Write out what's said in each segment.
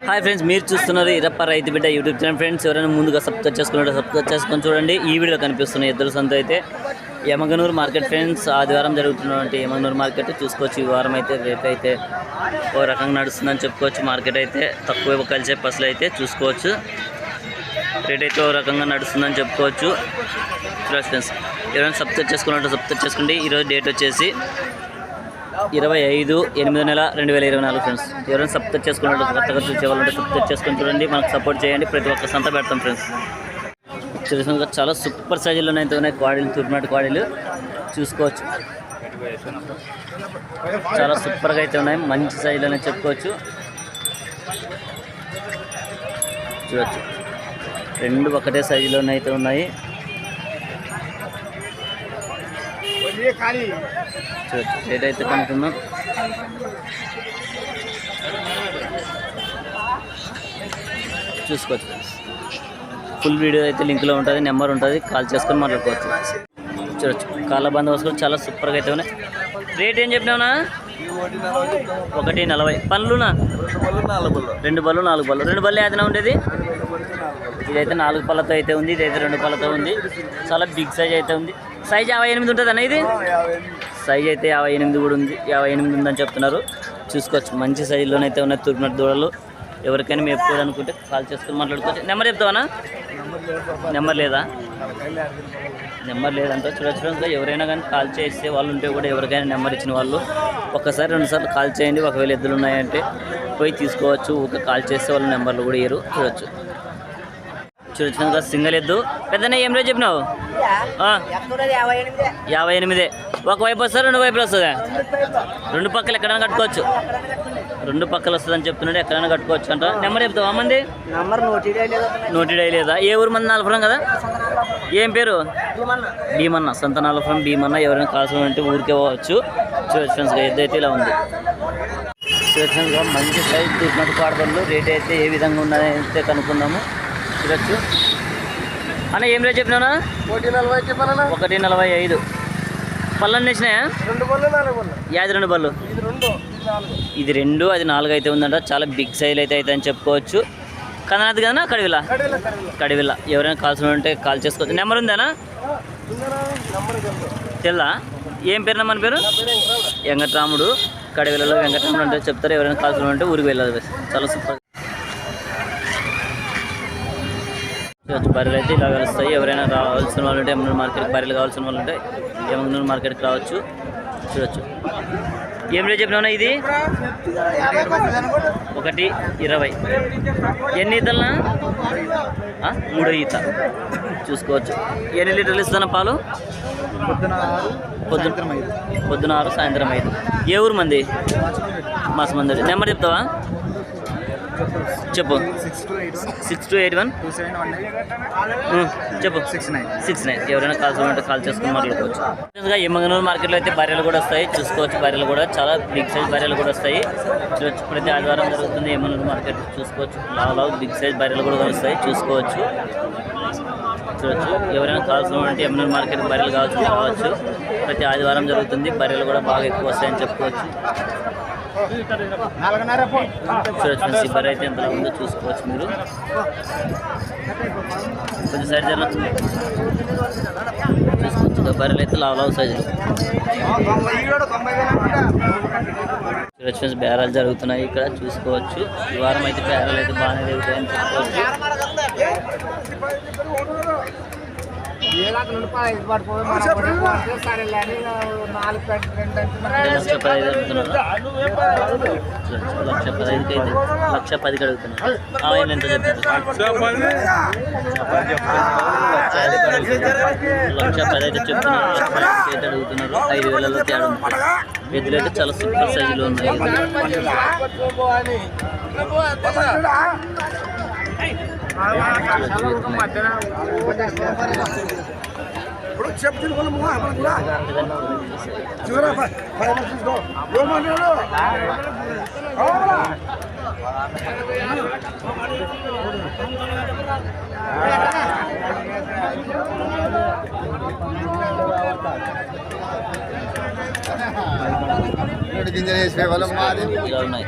Hi friends, మీరు చూస్తున్నారు ఇరప్ప రైతు బిడ్డ యూట్యూబ్ ఛానల్. ఫ్రెండ్స్, ఎవరైనా ముందుగా సబ్స్క్రైబ్ చేసుకొని చూడండి. ఈ వీడియోలో కనిపిస్తున్న ఎద్దుల సంత అయితే యమగనూరు మార్కెట్ ఫ్రెండ్స్. ఆదివారం జరుగుతున్నటువంటి యమగనూరు మార్కెట్ చూసుకోవచ్చు. ఈ వారం అయితే రేట్ అయితే ఓ రకంగా నడుస్తుందని చెప్పుకోవచ్చు. మార్కెట్ అయితే తక్కువ కలిసే పసులు అయితే చూసుకోవచ్చు. రేట్ అయితే ఓ రకంగా నడుస్తుందని చెప్పుకోవచ్చు. ఫ్రెండ్స్, ఎవరైనా సబ్స్క్రైబ్ చేసుకోండి. ఈరోజు డేట్ వచ్చేసి 25/8/2024 ఫ్రెండ్స్. ఎవరైనా సబ్స్క్రైబ్ చేసుకున్నట్టు కొత్తగా చూసేవాళ్ళంటే సబ్స్క్రైబ్ చేసుకొని చూడండి. మనకు సపోర్ట్ చేయండి. ప్రతి ఒక్క సంత పెడతాం ఫ్రెండ్స్. చూసినాక చాలా సూపర్ సైజులోనే అయితే ఉన్నాయి క్వాడీలు, తూర్పునాటి క్వాడీలు చూసుకోవచ్చు. చాలా సూపర్గా అయితే ఉన్నాయి, మంచి సైజులోనే చెప్పుకోవచ్చు. చూడవచ్చు, రెండు ఒకటే సైజులోనే అయితే ఉన్నాయి. చూడచ్చు, రేట్ అయితే కనుక్కున్నాం. చూసుకోవచ్చు. ఫుల్ వీడియో అయితే లింక్లో ఉంటుంది, నెంబర్ ఉంటుంది, కాల్ చేసుకొని మాట్లాడుకోవచ్చు. చూడొచ్చు, కాళ్ళ బందోబస్తు కూడా చాలా సూపర్గా అయితే ఉన్నాయి. రేట్ ఏం చెప్పినావునా? 140. పళ్ళునా? 2 బళ్ళు 4 బళ్ళు. 2 బళ్ళు ఏదైనా ఉండేది. ఇదైతే 4 పళ్ళతో అయితే ఉంది, ఇదైతే 2 పళ్ళతో ఉంది. చాలా బిగ్ సైజ్ అయితే ఉంది. సైజ్ 58 ఉంటుంది అన్న. ఇది సైజ్ అయితే 58 కూడా ఉంది, 58 ఉందని చెప్తున్నారు. చూసుకోవచ్చు, మంచి సైజులోనైతే ఉన్నాయి తూర్పునాటి దూడలు. ఎవరికైనా మేపుకోవాలనుకుంటే కాల్ చేసుకొని మాట్లాడుకోవచ్చు. నెంబర్ చెప్తావా? నెంబర్ లేదా? నెంబర్ లేదంటే చూడొచ్చు. ఎవరైనా కానీ కాల్ చేసే వాళ్ళు ఉంటే కూడా, ఎవరికైనా నెంబర్ ఇచ్చిన వాళ్ళు ఒకసారి 2 సార్లు కాల్ చేయండి. ఒకవేళ ఎద్దులు ఉన్నాయంటే పోయి తీసుకోవచ్చు. ఒక కాల్ చేసే వాళ్ళ నెంబర్లు కూడా ఇయ్యరు. చూడొచ్చు. సింగల్ ఎద్దు. పెద్దనే ఏం రేట్ చెప్పినావు? 58. ఒకవైపు వస్తా, 2 వైపులు వస్తుందా? 2 పక్కలు ఎక్కడైనా కట్టుకోవచ్చు. 2 పక్కలు వస్తుందని చెప్తున్నాడు, ఎక్కడైనా కట్టుకోవచ్చు అంట. నెంబర్ చెప్తావా? మంది నోటిడై లేదా? ఏ ఊరు మంది? నాలుపురం కదా. ఏం పేరు? భీమన్న. సంత నాలుపురం భీమన్న. ఎవరైనా కావాల్సిన అంటే ఊరికే పోవచ్చు. చూడొచ్చు, ఎద్దు అయితే ఇలా ఉంది. చూడొచ్చు, మంచి సైజ్ తూర్పునాటి పాడబళ్ళు. రేట్ అయితే ఏ విధంగా ఉన్నది అయితే కనుక్కుందాము. చూడొచ్చు అన్న, ఏం రేట్ చెప్పినా? 145. పళ్ళన్నీ వేసినాయా? 2 బళ్ళు 4 బళ్ళు. యాది 2 బళ్ళు? ఇది 2, అది 4 అయితే ఉందంట. చాలా బిగ్ సైజ్ అయితే అని చెప్పుకోవచ్చు. కదనాది కదా కడివిల్ల. ఎవరైనా కాల్సిన ఉంటే కాల్ చేసుకోవచ్చు. నెంబర్ ఉందానా? తెల్లా? ఏం పేరు? మన పేరు వెంకటరాముడు. కడివిల్లలో వెంకటరాముడు అంటే చెప్తారు. ఎవరైనా కాల్సిన ఉంటే ఊరికి వెళ్ళాలి. చాలా సూపర్. బర్రెలు అయితే ఇలా కలుస్తాయి. ఎవరైనా రావాల్సిన వాళ్ళు ఉంటే యమగనూరు మార్కెట్కి బర్రెలు కావాల్సిన వాళ్ళు ఉంటే యమగనూరు మార్కెట్కి రావచ్చు. చూడొచ్చు. ఏం రేట్ చెప్పినా? ఇది 120. ఎన్ని ఈతలనా? 3 ఈత. చూసుకోవచ్చు. ఎన్ని లీటర్లు ఇస్తానా పాలు? పొద్దున 6, సాయంత్రం 5. ఏ ఊరు మంది? మాసమంది. నెంబర్ చెప్తావా? చెప్పు. 6281 చెప్పు. 69. ఎవరైనా కాల్సిన ఉంటే కాల్ చేసుకుని మాట్లాడుకోవచ్చు. యమగనూరు మార్కెట్లో అయితే బర్రెలు కూడా వస్తాయి. చూసుకోవచ్చు, బర్రెలు కూడా చాలా బిగ్ సైజ్ బర్రెలు కూడా వస్తాయి. చూడొచ్చు, ప్రతి ఆదివారం జరుగుతుంది యమగనూరు మార్కెట్. చూసుకోవచ్చు, లావు బిగ్ సైజ్ బర్రెలు కూడా వస్తాయి. చూసుకోవచ్చు. చూడొచ్చు, ఎవరైనా కావాల్సిన అంటే యమగనూరు మార్కెట్ బర్రెలు కావచ్చు. ప్రతి ఆదివారం జరుగుతుంది. బర్రెలు కూడా బాగా ఎక్కువ వస్తాయని చెప్పుకోవచ్చు. చూడొచ్చు, బర్రె అయితే ఎంత ఉందో చూసుకోవచ్చు. మీరు కొంచెం సైడ్ జరగచ్చు. చూసుకోవచ్చు, బర్రెలు అయితే లావు సైజులు. చూడొచ్చు, బేరాలు జరుగుతున్నాయి ఇక్కడ. చూసుకోవచ్చు, ఈ వారం అయితే బేరాలు అయితే బాగానే జరుగుతాయని చెప్పుకోవచ్చు. లక్ష 10 అడుగుతున్నారు. ఆయన ఎంత చెప్తున్నారు? 1,10,000 అయితే చెప్తున్నారు. 1,00,000 అయితే అడుగుతున్నారు. 5,000లో తేడా ఉంది. ఎద్దులు అయితే చాలా సూపర్ సైజులో ఉన్నాయి. గింజలు వేసే వాళ్ళం మాది ఇలా ఉన్నాయి.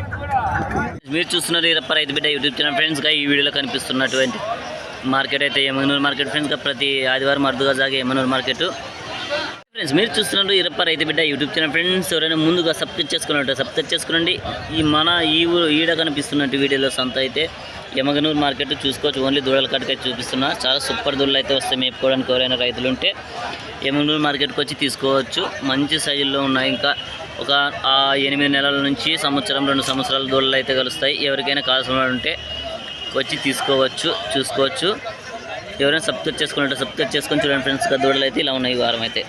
మీరు చూస్తున్నారు ఈరప్ప రైతు బిడ్డ యూట్యూబ్ ఛానల్ ఫ్రెండ్స్గా ఈ వీడియోలో కనిపిస్తున్నటువంటి మార్కెట్ అయితే ఎమ్మెగనూరు మార్కెట్ ఫ్రెండ్స్గా ప్రతి ఆదివారం అరుదుగా సాగే ఎమ్మెగనూరు మార్కెట్ ఫ్రెండ్స్. మీరు చూస్తున్నారు ఈరప్ప రైతు బిడ్డ యూట్యూబ్ ఛానల్ ఫ్రెండ్స్. ఎవరైనా ముందుగా సబ్స్క్రైబ్ చేసుకోండి. ఈ ఊరు ఈడ కనిపిస్తున్నట్టు వీడియోలో సంత అయితే ఎమ్మెగనూరు మార్కెట్ చూసుకోవచ్చు. ఓన్లీ దూడల కాటికైతే చూపిస్తున్నా. చాలా సూపర్ దూడలు అయితే వస్తాయి మేపుకోవడానికి. ఎవరైనా రైతులు ఉంటే ఎమ్మెగనూరు మార్కెట్కి వచ్చి తీసుకోవచ్చు. మంచి సైజుల్లో ఉన్నాయి. ఇంకా ఒక 8 నెలల నుంచి సంవత్సరం 2 సంవత్సరాల దూడలు అయితే కలుస్తాయి. ఎవరికైనా కావాల్సిన ఉంటే వచ్చి చూసుకోవచ్చు. ఎవరైనా సబ్స్క్రైబ్ చేసుకొని చూడండి ఫ్రెండ్స్గా దూడలు అయితే ఇలా ఉన్నాయి ఈ వారం అయితే.